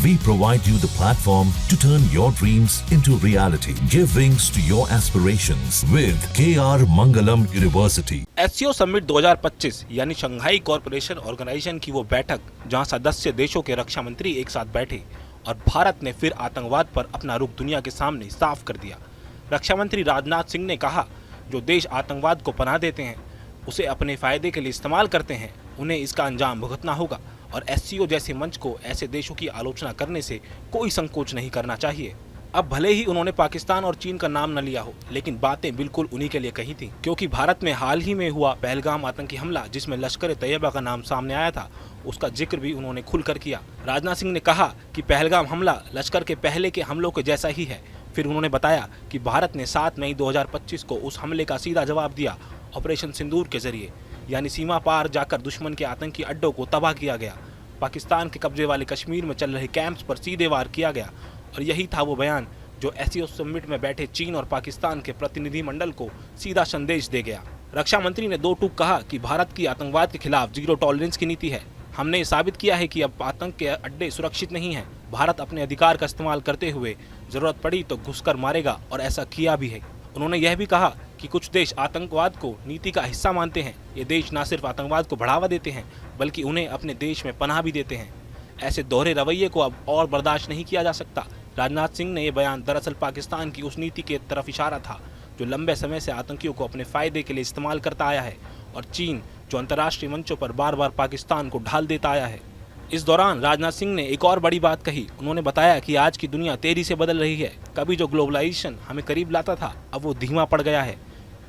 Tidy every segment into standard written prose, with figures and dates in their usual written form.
We provide you the platform to turn your dreams into reality. Give wings to your aspirations with KR Mangalam University. SCO summit 2025 यानी Shanghai corporation organisation की वो बैठक जहां सदस्य देशों के रक्षा मंत्री एक साथ बैठे और भारत ने फिर आतंकवाद पर अपना रुख दुनिया के सामने साफ कर दिया। रक्षा मंत्री राजनाथ सिंह ने कहा, जो देश आतंकवाद को पनाह देते हैं, उसे अपने फायदे के लिए इस्तेमाल करते हैं, उन्हें इसका अंजाम भुगतना होगा और SCO जैसे मंच को ऐसे देशों की आलोचना करने से कोई संकोच नहीं करना चाहिए। अब भले ही उन्होंने पाकिस्तान और चीन का नाम न लिया हो, लेकिन बातें बिल्कुल उन्हीं के लिए कही थी, क्योंकि भारत में हाल ही में हुआ पहलगाम आतंकी हमला जिसमें लश्कर-ए-तैयबा का नाम सामने आया था, उसका जिक्र भी उन्होंने खुलकर किया। राजनाथ सिंह ने कहा कि पहलगाम हमला लश्कर के पहले के हमलों के जैसा ही है। फिर उन्होंने बताया कि भारत ने 7 मई 2025 को उस हमले का सीधा जवाब दिया। ऑपरेशन सिंदूर के जरिए यानी सीमा पार जाकर दुश्मन के आतंकी अड्डों को तबाह किया गया। पाकिस्तान के कब्जे वाले कश्मीर में चल रहे कैंप्स पर सीधे वार किया गया और यही था वो बयान जो SCO समिट में बैठे चीन और पाकिस्तान के प्रतिनिधि मंडल को सीधा संदेश दे गया। रक्षा मंत्री ने दो टूक कहा कि भारत की आतंकवाद के खिलाफ जीरो टॉलरेंस की नीति है। हमने ये साबित किया है कि अब आतंक के अड्डे सुरक्षित नहीं हैं। भारत अपने अधिकार का इस्तेमाल करते हुए जरूरत पड़ी तो घुसकर मारेगा और ऐसा किया भी है। उन्होंने यह भी कहा कि कुछ देश आतंकवाद को नीति का हिस्सा मानते हैं। ये देश न सिर्फ आतंकवाद को बढ़ावा देते हैं, बल्कि उन्हें अपने देश में पनाह भी देते हैं। ऐसे दोहरे रवैये को अब और बर्दाश्त नहीं किया जा सकता। राजनाथ सिंह ने यह बयान दरअसल पाकिस्तान की उस नीति के तरफ इशारा था जो लंबे समय से आतंकियों को अपने फायदे के लिए इस्तेमाल करता आया है, और चीन जो अंतर्राष्ट्रीय मंचों पर बार बार पाकिस्तान को ढाल देता आया है। इस दौरान राजनाथ सिंह ने एक और बड़ी बात कही। उन्होंने बताया कि आज की दुनिया तेजी से बदल रही है। कभी जो ग्लोबलाइजेशन हमें करीब लाता था, अब वो धीमा पड़ गया है।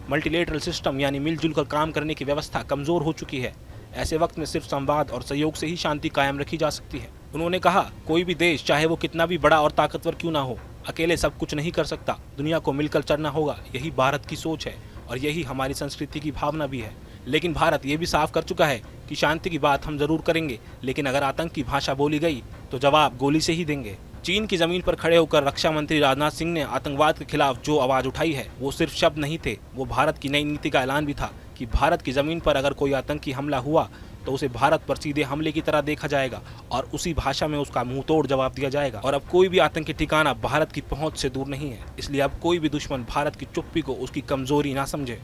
मल्टीलेटरल सिस्टम यानी मिलजुल कर काम करने की व्यवस्था कमजोर हो चुकी है। ऐसे वक्त में सिर्फ संवाद और सहयोग से ही शांति कायम रखी जा सकती है। उन्होंने कहा, कोई भी देश चाहे वो कितना भी बड़ा और ताकतवर क्यों ना हो, अकेले सब कुछ नहीं कर सकता। दुनिया को मिलकर चलना होगा। यही भारत की सोच है और यही हमारी संस्कृति की भावना भी है। लेकिन भारत ये भी साफ कर चुका है कि शांति की बात हम जरूर करेंगे, लेकिन अगर आतंक की भाषा बोली गई तो जवाब गोली से ही देंगे। चीन की जमीन पर खड़े होकर रक्षा मंत्री राजनाथ सिंह ने आतंकवाद के खिलाफ जो आवाज उठाई है, वो सिर्फ शब्द नहीं थे, वो भारत की नई नीति का ऐलान भी था कि भारत की जमीन पर अगर कोई आतंकी हमला हुआ तो उसे भारत पर सीधे हमले की तरह देखा जाएगा और उसी भाषा में उसका मुंह तोड़ जवाब दिया जाएगा। और अब कोई भी आतंकी ठिकाना भारत की पहुंच से दूर नहीं है। इसलिए अब कोई भी दुश्मन भारत की चुप्पी को उसकी कमजोरी ना समझे।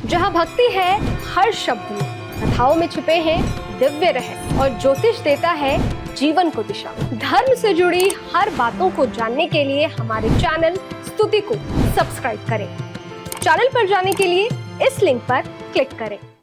जहाँ भक्ति है हर शब्द में, कथाओं में छुपे हैं दिव्य रहस्य और ज्योतिष देता है जीवन को दिशा। धर्म से जुड़ी हर बातों को जानने के लिए हमारे चैनल स्तुति को सब्सक्राइब करें। चैनल पर जाने के लिए इस लिंक पर क्लिक करें।